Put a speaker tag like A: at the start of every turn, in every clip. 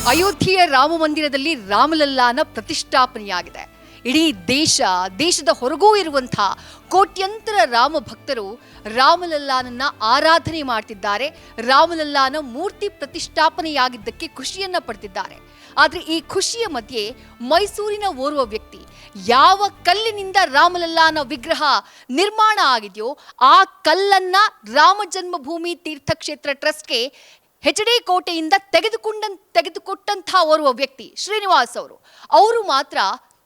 A: ಅಯೋಧ್ಯೆಯ ರಾಮ ಮಂದಿರದಲ್ಲಿ ರಾಮಲಲ್ಲಾನ ಪ್ರತಿಷ್ಠಾಪನೆಯಾಗಿದೆ. ಇಡೀ ದೇಶದ ಹೊರಗೂ ಇರುವಂತಹ ಕೋಟ್ಯಂತರ ರಾಮ ಭಕ್ತರು ರಾಮಲಲ್ಲಾನನ್ನ ಆರಾಧನೆ ಮಾಡ್ತಿದ್ದಾರೆ. ರಾಮಲಲ್ಲಾನ ಮೂರ್ತಿ ಪ್ರತಿಷ್ಠಾಪನೆಯಾಗಿದ್ದಕ್ಕೆ ಖುಷಿಯನ್ನ ಪಡ್ತಿದ್ದಾರೆ. ಆದರೆ ಈ ಖುಷಿಯ ಮಧ್ಯೆ ಮೈಸೂರಿನ ಓರ್ವ ವ್ಯಕ್ತಿ ಯಾವ ಕಲ್ಲಿನಿಂದ ರಾಮಲಲ್ಲಾನ ವಿಗ್ರಹ ನಿರ್ಮಾಣ ಆಗಿದೆಯೋ ಆ ಕಲ್ಲನ್ನ ರಾಮ ಜನ್ಮಭೂಮಿ ತೀರ್ಥಕ್ಷೇತ್ರ ಟ್ರಸ್ಟ್ಗೆ ಹೆಚ್ಡಿ ಕೋಟೆಯಿಂದ ತೆಗೆದುಕೊಟ್ಟಂತಹ ಓರ್ವ ವ್ಯಕ್ತಿ ಶ್ರೀನಿವಾಸ್ ಅವರು ಮಾತ್ರ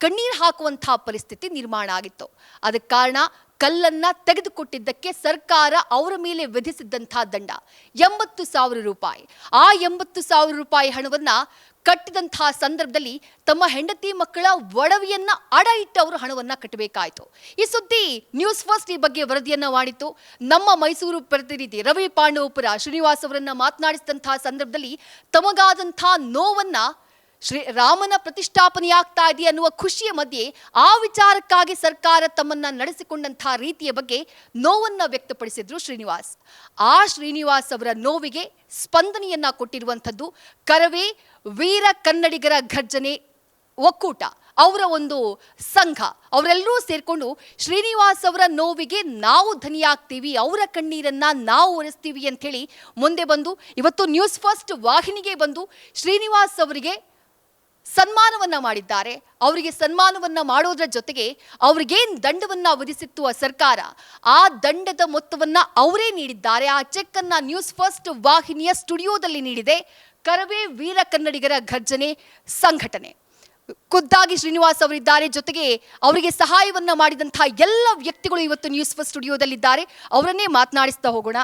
A: ಕಣ್ಣೀರು ಹಾಕುವಂತಹ ಪರಿಸ್ಥಿತಿ ನಿರ್ಮಾಣ ಆಗಿತ್ತು. ಅದಕ್ಕೆ ಕಾರಣ ಕಲ್ಲನ್ನ ತೆಗೆದುಕೊಟ್ಟಿದ್ದಕ್ಕೆ ಸರ್ಕಾರ ಅವರ ಮೇಲೆ ವಿಧಿಸಿದ್ದಂತಹ ದಂಡ 80,000 ರೂಪಾಯಿ. ಆ 80,000 ರೂಪಾಯಿ ಹಣವನ್ನ ಕಟ್ಟಿದಂತಹ ಸಂದರ್ಭದಲ್ಲಿ ತಮ್ಮ ಹೆಂಡತಿ ಮಕ್ಕಳ ಒಡವೆಯನ್ನ ಅಡ ಇಟ್ಟು ಅವರು ಹಣವನ್ನ ಕಟ್ಟಬೇಕಾಯಿತು. ಈ ಸುದ್ದಿ ನ್ಯೂಸ್ ಫಸ್ಟ್ ಈ ಬಗ್ಗೆ ವರದಿಯನ್ನ ಮಾಡಿತ್ತು. ನಮ್ಮ ಮೈಸೂರು ಪ್ರತಿನಿಧಿ ರವಿ ಪಾಂಡವಪುರ ಶ್ರೀನಿವಾಸ್ ಅವರನ್ನ ಮಾತನಾಡಿಸಿದಂತಹ ಸಂದರ್ಭದಲ್ಲಿ ತಮಗಾದಂತಹ ನೋವನ್ನ ರಾಮನ ಪ್ರತಿಷ್ಠಾಪನೆಯಾಗ್ತಾ ಇದೆ ಅನ್ನುವ ಖುಷಿಯ ಮಧ್ಯೆ ಆ ವಿಚಾರಕ್ಕಾಗಿ ಸರ್ಕಾರ ತಮ್ಮನ್ನ ನಡೆಸಿಕೊಂಡಂತಹ ರೀತಿಯ ಬಗ್ಗೆ ನೋವನ್ನ ವ್ಯಕ್ತಪಡಿಸಿದ್ರು ಶ್ರೀನಿವಾಸ್. ಆ ಶ್ರೀನಿವಾಸ್ ಅವರ ನೋವಿಗೆ ಸ್ಪಂದನೆಯನ್ನ ಕೊಟ್ಟಿರುವಂಥದ್ದು ಕರವೇ ವೀರ ಕನ್ನಡಿಗರ ಘರ್ಜನೆ ಒಕ್ಕೂಟ, ಅವರ ಒಂದು ಸಂಘ. ಅವರೆಲ್ಲರೂ ಸೇರ್ಕೊಂಡು ಶ್ರೀನಿವಾಸ್ ಅವರ ನೋವಿಗೆ ನಾವು ಧನಿಯಾಗ್ತೀವಿ, ಅವರ ಕಣ್ಣೀರನ್ನ ನಾವು ಒರೆಸ್ತೀವಿ ಅಂತ ಹೇಳಿ ಮುಂದೆ ಬಂದು ಇವತ್ತು ನ್ಯೂಸ್ ಫಸ್ಟ್ ವಾಹಿನಿಗೆ ಬಂದು ಶ್ರೀನಿವಾಸ್ ಅವರಿಗೆ ಸನ್ಮಾನವನ್ನ ಮಾಡಿದ್ದಾರೆ. ಅವರಿಗೆ ಸನ್ಮಾನವನ್ನ ಮಾಡೋದ್ರ ಜೊತೆಗೆ ಅವ್ರಿಗೇನ್ ದಂಡವನ್ನ ವಿಧಿಸಿತ್ತು ಆ ಸರ್ಕಾರ, ಆ ದಂಡದ ಮೊತ್ತವನ್ನ ಅವರೇ ನೀಡಿದ್ದಾರೆ. ಆ ಚೆಕ್ ಅನ್ನ ನ್ಯೂಸ್ ಫಸ್ಟ್ ವಾಹಿನಿಯ ಸ್ಟುಡಿಯೋದಲ್ಲಿ ನೀಡಿದೆ ಕರವೇ ವೀರ ಕನ್ನಡಿಗರ ಘರ್ಜನೆ ಸಂಘಟನೆ. ಖುದ್ದಾಗಿ ಶ್ರೀನಿವಾಸ್ ಅವರಿದ್ದಾರೆ. ಜೊತೆಗೆ ಅವರಿಗೆ ಸಹಾಯವನ್ನ ಮಾಡಿದಂತಹ ಎಲ್ಲ ವ್ಯಕ್ತಿಗಳು ಇವತ್ತು ನ್ಯೂಸ್ ಫಸ್ಟ್ ಸ್ಟುಡಿಯೋದಲ್ಲಿದ್ದಾರೆ. ಅವರನ್ನೇ ಮಾತನಾಡಿಸ್ತಾ ಹೋಗೋಣ.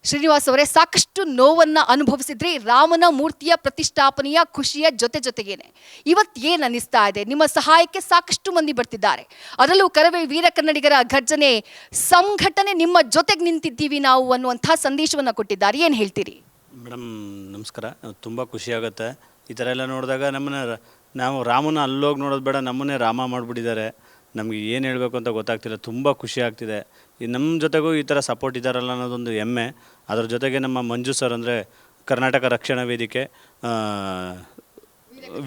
A: ಶ್ರೀನಿವಾಸ್ ಅವರೇ, ಸಾಕಷ್ಟು ನೋವನ್ನ ಅನುಭವಿಸಿದ್ರಿ ರಾಮನ ಮೂರ್ತಿಯ ಪ್ರತಿಷ್ಠಾಪನೆಯ ಖುಷಿಯ ಜೊತೆಗೇನೆ. ಇವತ್ತು ಏನ್ ಅನ್ನಿಸ್ತಾ ಇದೆ? ನಿಮ್ಮ ಸಹಾಯಕ್ಕೆ ಸಾಕಷ್ಟು ಮಂದಿ ಬರ್ತಿದ್ದಾರೆ, ಅದರಲ್ಲೂ ಕರವೇ ವೀರ ಕನ್ನಡಿಗರ ಘರ್ಜನೆ ಸಂಘಟನೆ ನಿಮ್ಮ ಜೊತೆಗೆ ನಿಂತಿದ್ದೀವಿ ನಾವು ಅನ್ನುವಂತಹ ಸಂದೇಶವನ್ನ ಕೊಟ್ಟಿದ್ದಾರೆ. ಏನ್ ಹೇಳ್ತೀರಿ?
B: ಮೇಡಮ್ ನಮಸ್ಕಾರ. ತುಂಬ ಖುಷಿಯಾಗುತ್ತೆ ಈ ಥರ ಎಲ್ಲ ನೋಡಿದಾಗ. ನಾವು ರಾಮನ ಅಲ್ಲೋಗಿ ನೋಡೋದು ಬೇಡ, ನಮ್ಮನ್ನೇ ರಾಮ ಮಾಡಿಬಿಟ್ಟಿದ್ದಾರೆ. ನಮಗೆ ಏನು ಹೇಳಬೇಕು ಅಂತ ಗೊತ್ತಾಗ್ತಿಲ್ಲ. ತುಂಬ ಖುಷಿ ಆಗ್ತಿದೆ. ನಮ್ಮ ಜೊತೆಗೂ ಈ ಥರ ಸಪೋರ್ಟ್ ಇದ್ದಾರಲ್ಲ ಅನ್ನೋದೊಂದು ಹೆಮ್ಮೆ. ಅದರ ಜೊತೆಗೆ ನಮ್ಮ ಮಂಜು ಸರ್ ಅಂದರೆ ಕರ್ನಾಟಕ ರಕ್ಷಣಾ ವೇದಿಕೆ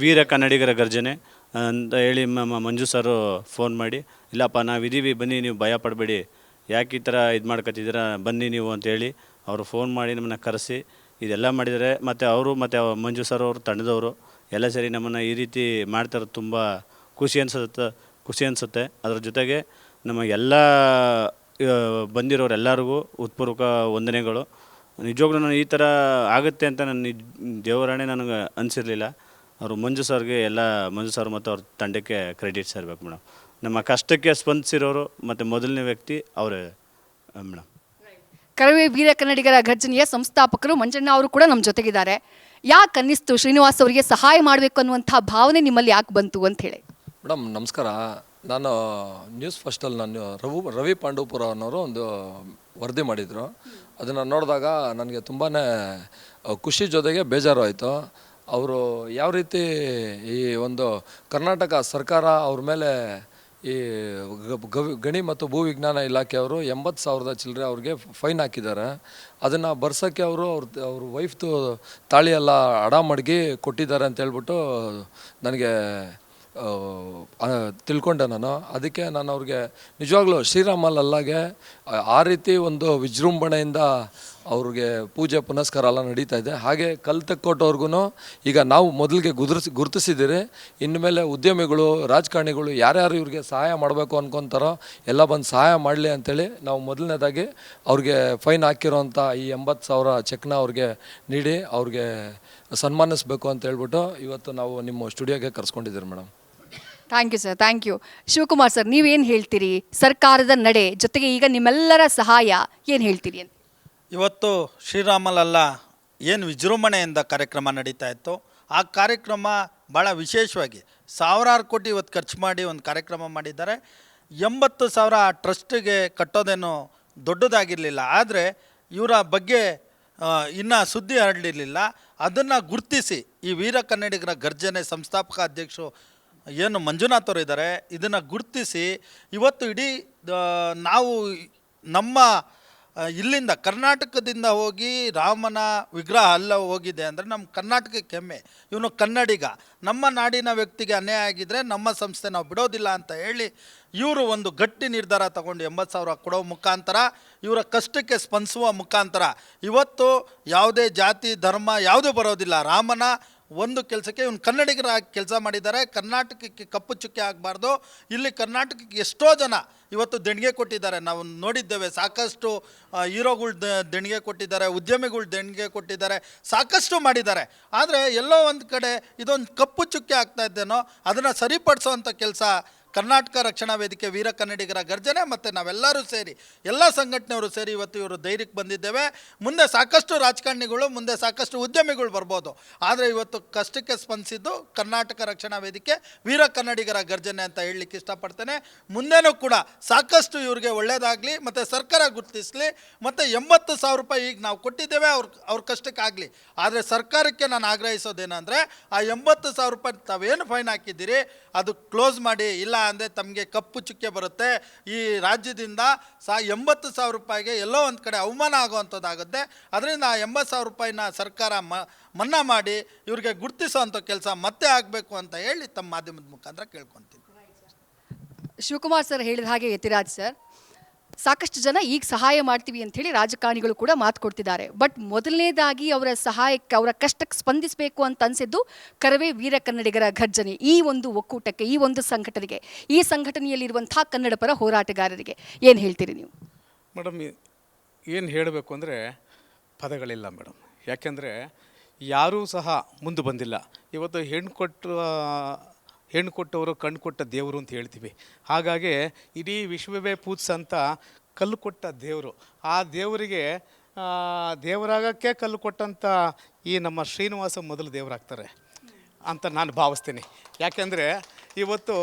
B: ವೀರ ಕನ್ನಡಿಗರ ಗರ್ಜನೆ ಅಂತ ಹೇಳಿ ಮಂಜು ಸರು ಫೋನ್ ಮಾಡಿ, ಇಲ್ಲಪ್ಪ ನಾವಿದ್ದೀವಿ ಬನ್ನಿ, ನೀವು ಭಯ ಪಡಬೇಡಿ, ಯಾಕೆ ಈ ಥರ ಇದು ಮಾಡ್ಕೊತಿದ್ದೀರಾ, ಬನ್ನಿ ನೀವು ಅಂತೇಳಿ ಅವರು ಫೋನ್ ಮಾಡಿ ನಮ್ಮನ್ನು ಕರೆಸಿ ಇದೆಲ್ಲ ಮಾಡಿದ್ದಾರೆ. ಮತ್ತು ಅವರು ಮತ್ತು ಮಂಜು ಸರ್ ಅವರು ತಂಡದವರು ಎಲ್ಲ ಸೇರಿ ನಮ್ಮನ್ನು ಈ ರೀತಿ ಮಾಡ್ತಾಯಿರೋದು ತುಂಬ ಖುಷಿ ಅನಿಸುತ್ತೆ. ಅದರ ಜೊತೆಗೆ ನಮ್ಮ ಎಲ್ಲ ಬಂದಿರೋರೆಲ್ಲರಿಗೂ ಹೃತ್ಪೂರ್ವಕ ವಂದನೆಗಳು. ನಿಜವಾಗ್ಲೂ ನಾನು ಈ ಥರ ಆಗುತ್ತೆ ಅಂತ ನನ್ನ ದೇವರಾಣೆ ನನಗೆ ಅನಿಸಿರಲಿಲ್ಲ. ಅವರು ಮಂಜು ಸರ್ ಮತ್ತು ಅವ್ರ ತಂಡಕ್ಕೆ ಕ್ರೆಡಿಟ್ಸ್ ಇರಬೇಕು ಮೇಡಮ್. ನಮ್ಮ ಕಷ್ಟಕ್ಕೆ ಸ್ಪಂದಿಸಿರೋರು ಮತ್ತು ಮೊದಲನೇ ವ್ಯಕ್ತಿ ಅವರೇ ಮೇಡಮ್.
A: ಕರವೇ ವೀರ ಕನ್ನಡಿಗರ ಘರ್ಜನೆಯ ಸಂಸ್ಥಾಪಕರು ಮಂಜಣ್ಣ ಅವರು ಕೂಡ ನಮ್ಮ ಜೊತೆಗಿದ್ದಾರೆ. ಯಾಕೆ ಅನ್ನಿಸ್ತು ಶ್ರೀನಿವಾಸ್ ಅವರಿಗೆ ಸಹಾಯ ಮಾಡಬೇಕು ಅನ್ನುವಂಥ ಭಾವನೆ ನಿಮ್ಮಲ್ಲಿ ಯಾಕೆ ಬಂತು ಅಂತ ಹೇಳಿ?
C: ಮೇಡಮ್ ನಮಸ್ಕಾರ. ನಾನು ನ್ಯೂಸ್ ಫಸ್ಟಲ್ಲಿ ರವಿ ಪಾಂಡವಪುರ ಅನ್ನೋರು ಒಂದು ವರದಿ ಮಾಡಿದರು. ಅದನ್ನು ನೋಡಿದಾಗ ನನಗೆ ತುಂಬಾ ಖುಷಿ ಜೊತೆಗೆ ಬೇಜಾರು ಆಯಿತು. ಅವರು ಯಾವ ರೀತಿ ಈ ಒಂದು ಕರ್ನಾಟಕ ಸರ್ಕಾರ ಅವ್ರ ಮೇಲೆ ಈ ಗಣಿ ಮತ್ತು ಭೂ ವಿಜ್ಞಾನ ಇಲಾಖೆಯವರು 80,000 ಚಿಲ್ಲರೆ ಅವ್ರಿಗೆ ಫೈನ್ ಹಾಕಿದ್ದಾರೆ. ಅದನ್ನು ಬರ್ಸೋಕ್ಕೆ ಅವ್ರ ವೈಫ್ದು ತಾಳಿ ಎಲ್ಲ ಅಡ ಮಡಗಿ ಕೊಟ್ಟಿದ್ದಾರೆ ಅಂತ ಹೇಳ್ಬಿಟ್ಟು ನನಗೆ ತಿಳ್ಕೊಂಡೆ ನಾನು. ಅದಕ್ಕೆ ನಾನು ಅವ್ರಿಗೆ ನಿಜವಾಗ್ಲೂ ಶ್ರೀರಾಮಲಲ್ಲಾಗೆ ಆ ರೀತಿ ಒಂದು ವಿಜೃಂಭಣೆಯಿಂದ ಅವ್ರಿಗೆ ಪೂಜೆ ಪುನಸ್ಕಾರ ಎಲ್ಲ ನಡೀತಾ ಇದೆ. ಹಾಗೆ ಕಲ್ ತೆಕ್ಕೊಟ್ಟವ್ರಿಗೂ ಈಗ ನಾವು ಮೊದಲಿಗೆ ಗುರುತಿಸಿದ್ದೀರಿ. ಇನ್ಮೇಲೆ ಉದ್ಯಮಿಗಳು, ರಾಜಕಾರಣಿಗಳು ಯಾರ್ಯಾರು ಇವ್ರಿಗೆ ಸಹಾಯ ಮಾಡಬೇಕು ಅನ್ಕೊತಾರೋ ಎಲ್ಲ ಬಂದು ಸಹಾಯ ಮಾಡಲಿ ಅಂಥೇಳಿ ನಾವು ಮೊದಲನೇದಾಗಿ ಅವ್ರಿಗೆ ಫೈನ್ ಹಾಕಿರೋಂಥ ಈ 80,000 ಚೆಕ್ನ ಅವ್ರಿಗೆ ನೀಡಿ ಅವ್ರಿಗೆ ಸನ್ಮಾನಿಸಬೇಕು ಅಂತ ಹೇಳ್ಬಿಟ್ಟು ಇವತ್ತು ನಾವು ನಿಮ್ಮ ಸ್ಟುಡಿಯೋಗೆ ಕರ್ಸ್ಕೊಂಡಿದ್ದೀರಿ madam.
A: Thank you sir, thank you. Shivakumar sir, ನೀವೇನು ಹೇಳ್ತೀರಿ? ಸರ್ಕಾರದ ನಡೆ ಜೊತೆಗೆ ಈಗ ನಿಮ್ಮೆಲ್ಲರ ಸಹಾಯ ಏನು ಹೇಳ್ತೀರಿ ಅಂತ?
D: ಇವತ್ತು ಶ್ರೀರಾಮಲಲ್ಲಾ ಏನು ವಿಜೃಂಭಣೆಯಿಂದ ಕಾರ್ಯಕ್ರಮ ನಡೀತಾ ಇತ್ತು, ಆ ಕಾರ್ಯಕ್ರಮ ಭಾಳ ವಿಶೇಷವಾಗಿ 1000 ಕೋಟಿ ಇವತ್ತು ಖರ್ಚು ಮಾಡಿ ಒಂದು ಕಾರ್ಯಕ್ರಮ ಮಾಡಿದ್ದಾರೆ. 80,000 ಟ್ರಸ್ಟಿಗೆ ಕಟ್ಟೋದೇನು ದೊಡ್ಡದಾಗಿರಲಿಲ್ಲ, ಆದರೆ ಇವರ ಬಗ್ಗೆ ಇನ್ನೂ ಸುದ್ದಿ ಹರಡಿರಲಿಲ್ಲ. ಅದನ್ನು ಗುರುತಿಸಿ ಈ ವೀರ ಕನ್ನಡಿಗರ ಗರ್ಜನೆ ಸಂಸ್ಥಾಪಕ ಅಧ್ಯಕ್ಷರು ಏನು ಮಂಜುನಾಥ್ ಅವರು ಇದ್ದಾರೆ, ಇದನ್ನು ಗುರುತಿಸಿ ಇವತ್ತು ಇಡೀ ನಾವು ನಮ್ಮ ಇಲ್ಲಿಂದ ಕರ್ನಾಟಕದಿಂದ ಹೋಗಿ ರಾಮನ ವಿಗ್ರಹ ಅಲ್ಲ ಹೋಗಿದೆ ಅಂದರೆ ನಮ್ಮ ಕರ್ನಾಟಕಕ್ಕೆ ಹೆಮ್ಮೆ. ಇವನು ಕನ್ನಡಿಗ, ನಮ್ಮ ನಾಡಿನ ವ್ಯಕ್ತಿಗೆ ಅನ್ಯಾಯ ಆಗಿದ್ದರೆ ನಮ್ಮ ಸಂಸ್ಥೆ ನಾವು ಬಿಡೋದಿಲ್ಲ ಅಂತ ಹೇಳಿ ಇವರು ಒಂದು ಗಟ್ಟಿ ನಿರ್ಧಾರ ತಗೊಂಡು 80,000 ಕೊಡೋ ಮುಖಾಂತರ ಇವರ ಕಷ್ಟಕ್ಕೆ ಸ್ಪಂದಿಸುವ ಮುಖಾಂತರ ಇವತ್ತು ಯಾವುದೇ ಜಾತಿ ಧರ್ಮ ಯಾವುದೂ ಬರೋದಿಲ್ಲ. ರಾಮನ ಒಂದು ಕೆಲಸಕ್ಕೆ ಇವನು ಕನ್ನಡಿಗರಾಗಿ ಕೆಲಸ ಮಾಡಿದ್ದಾರೆ. ಕರ್ನಾಟಕಕ್ಕೆ ಕಪ್ಪು ಚುಕ್ಕೆ ಆಗಬಾರ್ದು. ಇಲ್ಲಿ ಕರ್ನಾಟಕಕ್ಕೆ ಎಷ್ಟೋ ಜನ ಇವತ್ತು ದೇಣಿಗೆ ಕೊಟ್ಟಿದ್ದಾರೆ, ನಾವು ನೋಡಿದ್ದೇವೆ. ಸಾಕಷ್ಟು ಹೀರೋಗಳು ದೇಣಿಗೆ ಕೊಟ್ಟಿದ್ದಾರೆ, ಉದ್ಯಮಿಗಳು ದೇಣಿಗೆ ಕೊಟ್ಟಿದ್ದಾರೆ, ಸಾಕಷ್ಟು ಮಾಡಿದ್ದಾರೆ. ಆದರೆ ಎಲ್ಲೋ ಒಂದು ಕಡೆ ಇದೊಂದು ಕಪ್ಪು ಚುಕ್ಕೆ ಆಗ್ತಾ ಇದ್ದೇನೋ ಅದನ್ನು ಸರಿಪಡಿಸೋವಂಥ ಕೆಲಸ ಕರ್ನಾಟಕ ರಕ್ಷಣಾ ವೇದಿಕೆ ವೀರ ಕನ್ನಡಿಗರ ಗರ್ಜನೆ ಮತ್ತು ನಾವೆಲ್ಲರೂ ಸೇರಿ ಎಲ್ಲ ಸಂಘಟನೆಯವರು ಸೇರಿ ಇವತ್ತು ಇವರು ಧೈರ್ಯಕ್ಕೆ ಬಂದಿದ್ದೇವೆ. ಮುಂದೆ ಸಾಕಷ್ಟು ರಾಜಕಾರಣಿಗಳು, ಮುಂದೆ ಸಾಕಷ್ಟು ಉದ್ಯಮಿಗಳು ಬರ್ಬೋದು. ಆದರೆ ಇವತ್ತು ಕಷ್ಟಕ್ಕೆ ಸ್ಪಂದಿಸಿದ್ದು ಕರ್ನಾಟಕ ರಕ್ಷಣಾ ವೇದಿಕೆ ವೀರ ಕನ್ನಡಿಗರ ಗರ್ಜನೆ ಅಂತ ಹೇಳಲಿಕ್ಕೆ ಇಷ್ಟಪಡ್ತೇನೆ. ಮುಂದೆನೂ ಕೂಡ ಸಾಕಷ್ಟು ಇವ್ರಿಗೆ ಒಳ್ಳೆಯದಾಗಲಿ ಮತ್ತು ಸರ್ಕಾರ ಗುರುತಿಸಲಿ. ಮತ್ತು 80,000 ರೂಪಾಯಿ ಈಗ ನಾವು ಕೊಟ್ಟಿದ್ದೇವೆ ಅವ್ರ ಕಷ್ಟಕ್ಕಾಗಲಿ. ಆದರೆ ಸರ್ಕಾರಕ್ಕೆ ನಾನು ಆಗ್ರಹಿಸೋದೇನೆಂದರೆ ಆ 80,000 ರೂಪಾಯಿ ತಾವೇನು ಫೈನ್ ಹಾಕಿದ್ದೀರಿ ಅದು ಕ್ಲೋಸ್ ಮಾಡಿ, ಇಲ್ಲ ಅಂದರೆ ತಮಗೆ ಕಪ್ಪು ಚುಕ್ಕೆ ಬರುತ್ತೆ. ಈ ರಾಜ್ಯದಿಂದ 80,000 ರೂಪಾಯಿಗೆ ಎಲ್ಲೋ ಒಂದು ಕಡೆ ಅವಮಾನ ಆಗುವಂಥದ್ದಾಗುತ್ತೆ. ಅದರಿಂದ ಆ 80,000 ರೂಪಾಯಿನ ಸರ್ಕಾರ ಮನ್ನಾ ಮಾಡಿ ಇವ್ರಿಗೆ ಗುರುತಿಸೋವಂಥ ಕೆಲಸ ಮತ್ತೆ ಆಗಬೇಕು ಅಂತ ಹೇಳಿ ತಮ್ಮ ಮಾಧ್ಯಮದ ಮುಖಾಂತರ ಕೇಳ್ಕೊತೀನಿ.
A: ಶಿವಕುಮಾರ್ ಸರ್ ಹೇಳಿದ ಹಾಗೆ ಯತಿರಾಜ್ ಸರ್, ಸಾಕಷ್ಟು ಜನ ಈಗ ಸಹಾಯ ಮಾಡ್ತೀವಿ ಅಂಥೇಳಿ ರಾಜಕಾರಣಿಗಳು ಕೂಡ ಮಾತು ಕೊಡ್ತಿದ್ದಾರೆ. ಬಟ್ ಮೊದಲನೇದಾಗಿ ಅವರ ಸಹಾಯಕ್ಕೆ, ಅವರ ಕಷ್ಟಕ್ಕೆ ಸ್ಪಂದಿಸಬೇಕು ಅಂತ ಅನಿಸಿದ್ದು ಕರವೇ ವೀರ ಕನ್ನಡಿಗರ ಘರ್ಜನೆ. ಈ ಒಂದು ಒಕ್ಕೂಟಕ್ಕೆ, ಈ ಒಂದು ಸಂಘಟನೆಗೆ, ಈ ಸಂಘಟನೆಯಲ್ಲಿರುವಂಥ ಕನ್ನಡ ಪರ ಹೋರಾಟಗಾರರಿಗೆ ಏನು ಹೇಳ್ತೀರಿ ನೀವು?
E: ಮೇಡಮ್, ಏನು ಹೇಳಬೇಕು ಅಂದರೆ ಪದಗಳಿಲ್ಲ ಮೇಡಮ್. ಯಾಕೆಂದರೆ ಯಾರೂ ಸಹ ಮುಂದೆ ಬಂದಿಲ್ಲ. ಇವತ್ತು ಹೆಣ್ಣು ಕೊಟ್ಟವರು ಕಣ್ಣು ಕೊಟ್ಟ ದೇವರು ಅಂತ ಹೇಳ್ತೀವಿ. ಹಾಗಾಗಿ ಇಡೀ ವಿಶ್ವವೇ ಪೂಜಿಸಂತ ಕಲ್ಲು ಕೊಟ್ಟ ದೇವರು, ಆ ದೇವರಿಗೆ ದೇವರಾಗಕ್ಕೆ ಕಲ್ಲು ಕೊಟ್ಟಂಥ ಈ ನಮ್ಮ ಶ್ರೀನಿವಾಸ ಮೊದಲು ದೇವರಾಗ್ತಾರೆ ಅಂತ ನಾನು ಭಾವಿಸ್ತೀನಿ. ಯಾಕೆಂದರೆ ಇವತ್ತು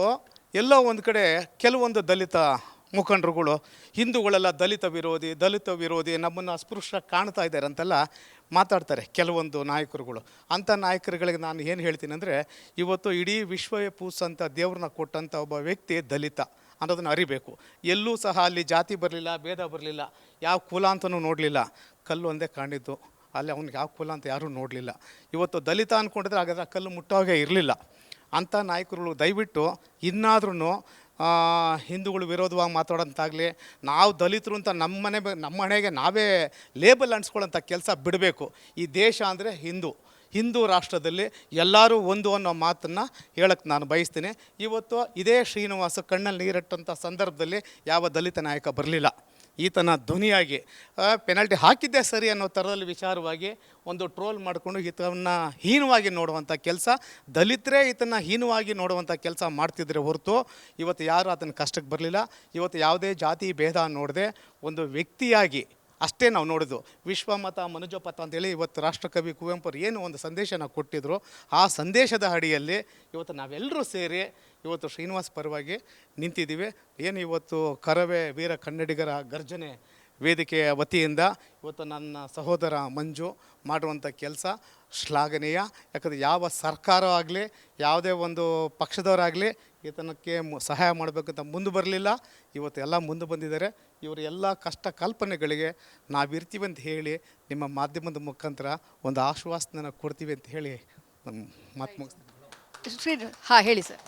E: ಎಲ್ಲೋ ಒಂದು ಕಡೆ ಕೆಲವೊಂದು ದಲಿತ ಮುಖಂಡರುಗಳು, ಹಿಂದೂಗಳೆಲ್ಲ ದಲಿತ ವಿರೋಧಿ, ನಮ್ಮನ್ನು ಅಸ್ಪೃಶ್ಯ ಕಾಣ್ತಾ ಇದ್ದಾರೆ ಅಂತೆಲ್ಲ ಮಾತಾಡ್ತಾರೆ ಕೆಲವೊಂದು ನಾಯಕರುಗಳು. ಅಂಥ ನಾಯಕರುಗಳಿಗೆ ನಾನು ಏನು ಹೇಳ್ತೀನಿ ಅಂದರೆ, ಇವತ್ತು ಇಡೀ ವಿಶ್ವವೇ ಪೂಜಿಸಂಥ ದೇವ್ರನ್ನ ಕೊಟ್ಟಂಥ ಒಬ್ಬ ವ್ಯಕ್ತಿ ದಲಿತ ಅನ್ನೋದನ್ನು ಅರಿಬೇಕು. ಎಲ್ಲೂ ಸಹ ಅಲ್ಲಿ ಜಾತಿ ಬರಲಿಲ್ಲ, ಭೇದ ಬರಲಿಲ್ಲ, ಯಾವ ಕುಲ ಅಂತಲೂ ನೋಡಲಿಲ್ಲ. ಕಲ್ಲು ಒಂದೇ ಕಾಣಿದ್ದು, ಅಲ್ಲಿ ಅವ್ನಿಗೆ ಯಾವ ಕುಲ ಅಂತ ಯಾರೂ ನೋಡಲಿಲ್ಲ. ಇವತ್ತು ದಲಿತ ಅಂದ್ಕೊಂಡಿದ್ರೆ ಹಾಗಾದ್ರೆ ಆ ಕಲ್ಲು ಮುಟ್ಟೋಗೆ ಇರಲಿಲ್ಲ. ಅಂಥ ನಾಯಕರುಗಳು ದಯವಿಟ್ಟು ಇನ್ನಾದ್ರೂ ಹಿಂದೂಗಳು ವಿರೋಧವಾಗಿ ಮಾತಾಡೋಂತಾಗಲಿ, ನಾವು ದಲಿತರು ಅಂತ ನಮ್ಮ ಮನೆಗೆ ನಾವೇ ಲೇಬಲ್ ಅಂಟಿಸ್ಕೊಳ್ಳೋಂಥ ಕೆಲಸ ಬಿಡಬೇಕು. ಈ ದೇಶ ಅಂದರೆ ಹಿಂದೂ ರಾಷ್ಟ್ರದಲ್ಲಿ ಎಲ್ಲರೂ ಒಂದು ಅನ್ನೋ ಮಾತನ್ನು ಹೇಳಕ್ಕೆ ನಾನು ಬಯಸ್ತೀನಿ. ಇವತ್ತು ಇದೇ ಶ್ರೀನಿವಾಸ ಕಣ್ಣಲ್ಲಿ ನೀರಿಟ್ಟಂಥ ಸಂದರ್ಭದಲ್ಲಿ ಯಾವ ದಲಿತ ನಾಯಕ ಬರಲಿಲ್ಲ. ಈತನ ಧ್ವನಿಯಾಗಿ ಪೆನಾಲ್ಟಿ ಹಾಕಿದ್ದೇ ಸರಿ ಅನ್ನೋ ಥರದಲ್ಲಿ ವಿಚಾರವಾಗಿ ಒಂದು ಟ್ರೋಲ್ ಮಾಡಿಕೊಂಡು ಈತನ ಹೀನವಾಗಿ ನೋಡುವಂಥ ಕೆಲಸ, ದಲಿತರೇ ಈತನ ಹೀನವಾಗಿ ನೋಡುವಂಥ ಕೆಲಸ ಮಾಡ್ತಿದ್ರೆ ಹೊರತು ಇವತ್ತು ಯಾರು ಆತನ ಕಷ್ಟಕ್ಕೆ ಬರಲಿಲ್ಲ. ಇವತ್ತು ಯಾವುದೇ ಜಾತಿ ಭೇದ ನೋಡದೆ ಒಂದು ವ್ಯಕ್ತಿಯಾಗಿ ಅಷ್ಟೇ ನಾವು ನೋಡೋದು. ವಿಶ್ವಮತ ಮನುಜಪಥ ಅಂತೇಳಿ ಇವತ್ತು ರಾಷ್ಟ್ರಕವಿ ಕುವೆಂಪು ಏನು ಒಂದು ಸಂದೇಶನ ಕೊಟ್ಟಿದ್ರು, ಆ ಸಂದೇಶದ ಅಡಿಯಲ್ಲಿ ಇವತ್ತು ನಾವೆಲ್ಲರೂ ಸೇರಿ ಇವತ್ತು ಶ್ರೀನಿವಾಸ್ ಪರವಾಗಿ ನಿಂತಿದ್ದೀವಿ. ಏನು ಇವತ್ತು ಕರವೇ ವೀರ ಕನ್ನಡಿಗರ ಗರ್ಜನೆ ವೇದಿಕೆಯ ವತಿಯಿಂದ ಇವತ್ತು ನನ್ನ ಸಹೋದರ ಮಂಜು ಮಾಡುವಂಥ ಕೆಲಸ ಶ್ಲಾಘನೀಯ. ಯಾಕಂದರೆ ಯಾವ ಸರ್ಕಾರ ಆಗಲಿ, ಯಾವುದೇ ಒಂದು ಪಕ್ಷದವರಾಗಲಿ ಈತನಕ್ಕೆ ಸಹಾಯ ಮಾಡಬೇಕಂತ ಮುಂದೆ ಬರಲಿಲ್ಲ. ಇವತ್ತು ಎಲ್ಲ ಮುಂದೆ ಬಂದಿದ್ದಾರೆ. ಇವರು ಎಲ್ಲ ಕಷ್ಟ ಕಲ್ಪನೆಗಳಿಗೆ ನಾವಿರ್ತೀವಿ ಅಂತ ಹೇಳಿ ನಿಮ್ಮ ಮಾಧ್ಯಮದ ಮುಖಾಂತರ ಒಂದು ಆಶ್ವಾಸನ ಕೊಡ್ತೀವಿ ಅಂತ ಹೇಳಿ ನಮ್ಮ ಮಾತು ಮುಗಿಸ್ತೀನಿ.
A: ಹಾಂ, ಹೇಳಿ ಸರ್.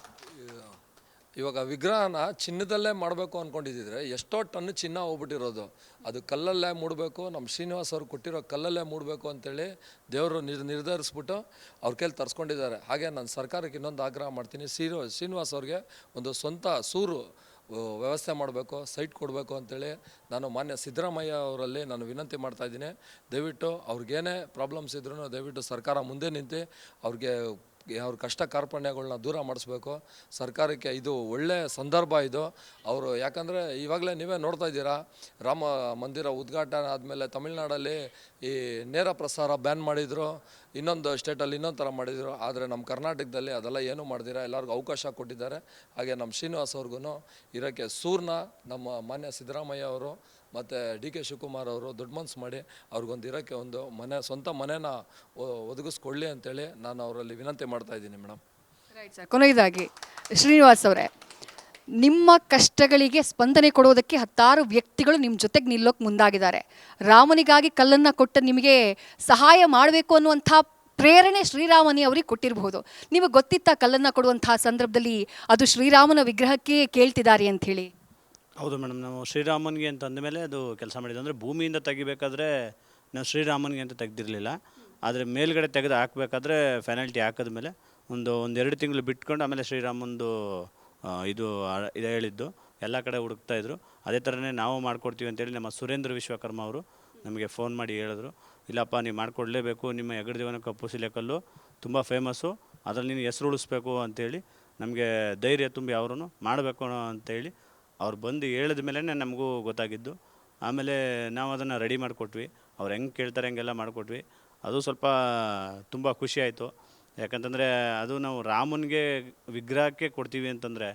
C: ಇವಾಗ ವಿಗ್ರಹನ ಚಿನ್ನದಲ್ಲೇ ಮಾಡಬೇಕು ಅಂದ್ಕೊಂಡಿದ್ದಿದ್ರೆ ಎಷ್ಟೋ ಟನ್ ಚಿನ್ನ ಹೋಗ್ಬಿಟ್ಟಿರೋದು, ಅದು ಕಲ್ಲಲ್ಲೇ ಮೂಡಬೇಕು, ನಮ್ಮ ಶ್ರೀನಿವಾಸ್ ಅವ್ರು ಕೊಟ್ಟಿರೋ ಕಲ್ಲಲ್ಲೇ ಮೂಡಬೇಕು ಅಂತೇಳಿ ದೇವರು ನಿರ್ಧರಿಸ್ಬಿಟ್ಟು ಅವ್ರ ಕೈಲಿ ತರಿಸ್ಕೊಂಡಿದ್ದಾರೆ. ಹಾಗೆ ನಾನು ಸರ್ಕಾರಕ್ಕೆ ಇನ್ನೊಂದು ಆಗ್ರಹ ಮಾಡ್ತೀನಿ, ಶ್ರೀನಿವಾಸ್ ಅವ್ರಿಗೆ ಒಂದು ಸ್ವಂತ ಸೂರು ವ್ಯವಸ್ಥೆ ಮಾಡಬೇಕು, ಸೈಟ್ ಕೊಡಬೇಕು ಅಂತೇಳಿ ನಾನು ಮಾನ್ಯ ಸಿದ್ದರಾಮಯ್ಯ ಅವರಲ್ಲಿ ನಾನು ವಿನಂತಿ ಮಾಡ್ತಾಯಿದ್ದೀನಿ. ದಯವಿಟ್ಟು ಅವ್ರಿಗೇನೇ ಪ್ರಾಬ್ಲಮ್ಸ್ ಇದ್ರೂ ದಯವಿಟ್ಟು ಸರ್ಕಾರ ಮುಂದೆ ನಿಂತು ಅವ್ರ ಕಷ್ಟ ಕಾರ್ಪಣ್ಯಗಳನ್ನ ದೂರ ಮಾಡಿಸ್ಬೇಕು. ಸರ್ಕಾರಕ್ಕೆ ಇದು ಒಳ್ಳೆಯ ಸಂದರ್ಭ ಇದು. ಅವರು ಯಾಕಂದರೆ ಇವಾಗಲೇ ನೀವೇ ನೋಡ್ತಾ ಇದ್ದೀರಾ, ರಾಮ ಮಂದಿರ ಉದ್ಘಾಟನೆ ಆದಮೇಲೆ ತಮಿಳ್ನಾಡಲ್ಲಿ ಈ ನೇರ ಪ್ರಸಾರ ಬ್ಯಾನ್ ಮಾಡಿದರು, ಇನ್ನೊಂದು ಸ್ಟೇಟಲ್ಲಿ ಇನ್ನೊಂದು ಥರ ಮಾಡಿದರು. ಆದರೆ ನಮ್ಮ ಕರ್ನಾಟಕದಲ್ಲಿ ಅದೆಲ್ಲ ಏನೂ ಮಾಡ್ದಿರ ಎಲ್ಲರಿಗೂ ಅವಕಾಶ ಕೊಟ್ಟಿದ್ದಾರೆ. ಹಾಗೆ ನಮ್ಮ ಶ್ರೀನಿವಾಸ್ ಅವ್ರಿಗೂ ಇರೋಕ್ಕೆ ಸೂರ್ನ ನಮ್ಮ ಮಾನ್ಯ ಸಿದ್ದರಾಮಯ್ಯ ಅವರು ಮತ್ತು ಡಿ ಕೆ ಶಿವಕುಮಾರ್ ಅವರು ದೊಡ್ಡ ಮನಸ್ಸು ಮಾಡಿ ಅವ್ರಿಗೊಂದು ಇರೋಕ್ಕೆ ಒಂದು ಸ್ವಂತ ಮನೇನ ಒದಗಿಸ್ಕೊಳ್ಳಿ ಅಂತೇಳಿ ನಾನು ಅವರಲ್ಲಿ ವಿನಂತಿ ಮಾಡ್ತಾಯಿದ್ದೀನಿ ಮೇಡಮ್.
A: Right sir. ಕೊನೆಯದಾಗಿ ಶ್ರೀನಿವಾಸ್ ಅವರೇ, ನಿಮ್ಮ ಕಷ್ಟಗಳಿಗೆ ಸ್ಪಂದನೆ ಕೊಡೋದಕ್ಕೆ ಹತ್ತಾರು ವ್ಯಕ್ತಿಗಳು ನಿಮ್ಮ ಜೊತೆಗೆ ನಿಲ್ಲೋಕೆ ಮುಂದಾಗಿದ್ದಾರೆ. ರಾಮನಿಗಾಗಿ ಕಲ್ಲನ್ನು ಕೊಟ್ಟ ನಿಮಗೆ ಸಹಾಯ ಮಾಡಬೇಕು ಅನ್ನುವಂಥ ಪ್ರೇರಣೆ ಶ್ರೀರಾಮನೇ ಅವ್ರಿಗೆ ಕೊಟ್ಟಿರಬಹುದು. ನಿಮಗೆ ಗೊತ್ತಿತ್ತ ಕಲ್ಲನ್ನು ಕೊಡುವಂತಹ ಸಂದರ್ಭದಲ್ಲಿ ಅದು ಶ್ರೀರಾಮನ ವಿಗ್ರಹಕ್ಕೆ ಕೇಳ್ತಿದ್ದಾರೆ ಅಂಥೇಳಿ?
B: ಹೌದು ಮೇಡಮ್, ನಾವು ಶ್ರೀರಾಮನಿಗೆ ಅಂತ ಅಂದಮೇಲೆ ಅದು ಕೆಲಸ ಮಾಡಿದ್ದು. ಅಂದರೆ ಭೂಮಿಯಿಂದ ತೆಗಿಬೇಕಾದ್ರೆ ನಾವು ಶ್ರೀರಾಮನಿಗೆ ಅಂತ ತೆಗೆದಿರಲಿಲ್ಲ. ಆದರೆ ಮೇಲ್ಗಡೆ ತೆಗೆದು ಹಾಕಬೇಕಾದ್ರೆ ಫೆನಾಲ್ಟಿ ಹಾಕಿದ್ಮೇಲೆ ಒಂದು 2 ತಿಂಗಳು ಬಿಟ್ಕೊಂಡು ಆಮೇಲೆ ಶ್ರೀರಾಮಂದು ಇದು ಹೇಳಿದ್ದು ಎಲ್ಲ ಕಡೆ ಹುಡುಕ್ತಾಯಿದ್ರು. ಅದೇ ಥರನೇ ನಾವು ಮಾಡಿಕೊಡ್ತೀವಿ ಅಂತೇಳಿ ನಮ್ಮ ಸುರೇಂದ್ರ ವಿಶ್ವಕರ್ಮ ಅವರು ನಮಗೆ ಫೋನ್ ಮಾಡಿ ಹೇಳಿದ್ರು, ಇಲ್ಲಪ್ಪ ನೀವು ಮಾಡಿಕೊಡ್ಲೇಬೇಕು, ನಿಮ್ಮ ಹೆಗ್ಗಡದೇವನ ಕಪ್ಪು ಶಿಲೆಕಲ್ಲು ತುಂಬ ಫೇಮಸ್ಸು, ಅದರಲ್ಲಿ ನೀನು ಹೆಸರು ಉಳಿಸ್ಬೇಕು ಅಂತೇಳಿ ನಮಗೆ ಧೈರ್ಯ ತುಂಬಿ ಅವರು ಮಾಡಬೇಕು ಅಂತೇಳಿ ಅವ್ರು ಬಂದು ಹೇಳಿದ ಮೇಲೆ ನಮಗೂ ಗೊತ್ತಾಗಿದ್ದು. ಆಮೇಲೆ ನಾವು ಅದನ್ನು ರೆಡಿ ಮಾಡಿಕೊಟ್ವಿ. ಅವ್ರು ಹೆಂಗೆ ಕೇಳ್ತಾರೆ ಹಂಗೆಲ್ಲ ಮಾಡಿಕೊಟ್ವಿ. ಅದು ಸ್ವಲ್ಪ ತುಂಬ ಖುಷಿ ಆಯಿತು. ಯಾಕಂತಂದರೆ ಅದು ನಾವು ರಾಮನಿಗೆ ವಿಗ್ರಹಕ್ಕೆ ಕೊಡ್ತೀವಿ ಅಂತಂದರೆ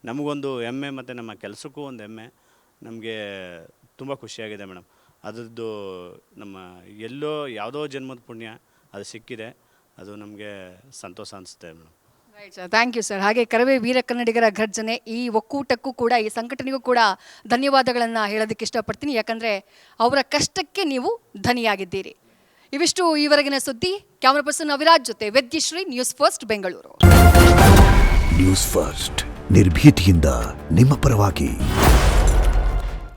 B: ನಮಗೊಂದು ಹೆಮ್ಮೆ ಮತ್ತು ನಮ್ಮ ಕೆಲಸಕ್ಕೂ ಒಂದು ಹೆಮ್ಮೆ. ನಮಗೆ ತುಂಬ ಖುಷಿಯಾಗಿದೆ ಮೇಡಮ್. ಅದರದ್ದು ನಮ್ಮ ಎಲ್ಲೋ ಯಾವುದೋ ಜನ್ಮದ ಪುಣ್ಯ ಅದು ಸಿಕ್ಕಿದೆ. ಅದು ನಮಗೆ ಸಂತೋಷ ಅನಿಸುತ್ತೆ madam.
A: Right sir, thank you sir. ಹಾಗೆ ಕರವೇ ವೀರ ಕನ್ನಡಿಗರ ಘರ್ಜನೆ ಈ ಒಕ್ಕೂಟಕ್ಕೂ ಕೂಡ ಈ ಸಂಘಟನೆಗೂ ಕೂಡ ಧನ್ಯವಾದಗಳನ್ನು ಹೇಳೋದಕ್ಕೆ ಇಷ್ಟಪಡ್ತೀನಿ. ಯಾಕಂದರೆ ಅವರ ಕಷ್ಟಕ್ಕೆ ನೀವು ಧನಿಯಾಗಿದ್ದೀರಿ. ಇವಿಷ್ಟು ಈವರೆಗಿನ ಸುದ್ದಿ. ಕ್ಯಾಮರಾ ಪರ್ಸನ್ ಅವಿರಾಜ್ ಜೊತೆ Vedyashri, news first Bengaluru.
F: News first ನಿರ್ಭೀತಿಯಿಂದ ನಿಮ್ಮ ಪರವಾಗಿ.